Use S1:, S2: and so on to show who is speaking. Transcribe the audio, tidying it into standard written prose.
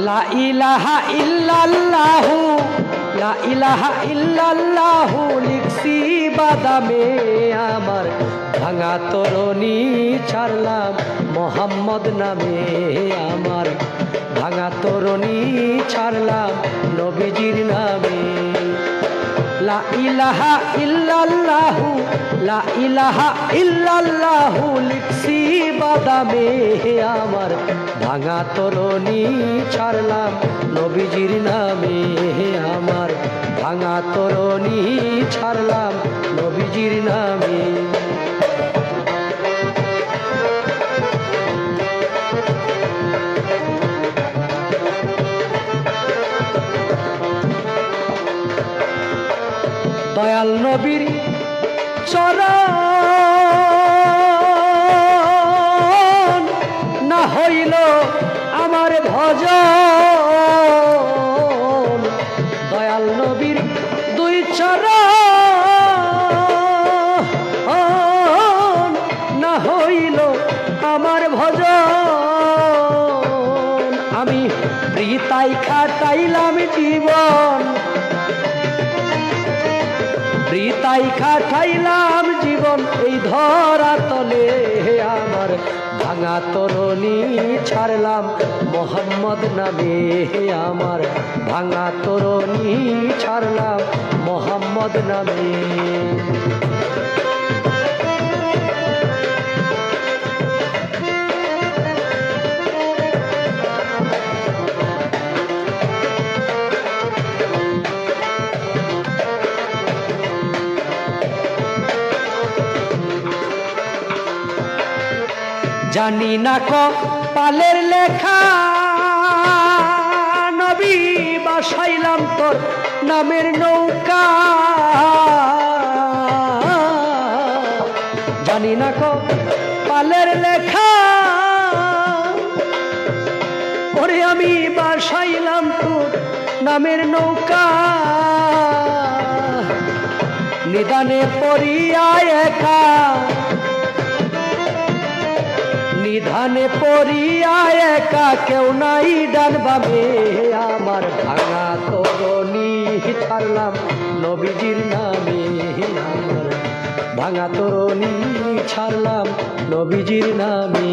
S1: লা ইলাহা ইল্লাল্লাহু, লা ইলাহা ইল্লাল্লাহু লিখছি বাদামে আমার, ভাঙা তরণী ছাড়লাম মোহাম্মদ নামে আমার, ভাঙা তরণী ছাড়লাম নবীজির নামে। লা ইলাহা ইল্লাল্লাহু, লা ইলাহা ইল্লাল্লাহু লিখছি বাদামে আমার, ভাঙা তরণী ছাড়লাম নবীজির নামে আমার, ভাঙা তরণী ছাড়লাম নবীজির নামে। দয়াল নবীর চরণ না হইল আমার ভজন, দয়াল নবীর দুই চরণ না হইল আমার ভজন, আমি বৃথায় খাটাইলাম জীবন, বৃথাই খাটাইলাম জীবন এই ধরা তলে আমার, ভাঙা তরণী ছাড়লাম মোহাম্মদ নামে আমার, ভাঙা তরণী ছাড়লাম মোহাম্মদ নামে। জানি না কপালের লেখা নবী, বাসাইলাম তোর নামের নৌকা, জানি না কপালের লেখা ওরে আমি বাসাইলাম তোর নামের নৌকা, নিদানে পড়িয়া একা, নিধানে পড়িয়া একা কেউ নাই ডান বামে আমার, ভাঙা তরণী ছাড়লাম নবীজির নামে আমার, ভাঙা তরণী ছাড়লাম নবীজির নামে।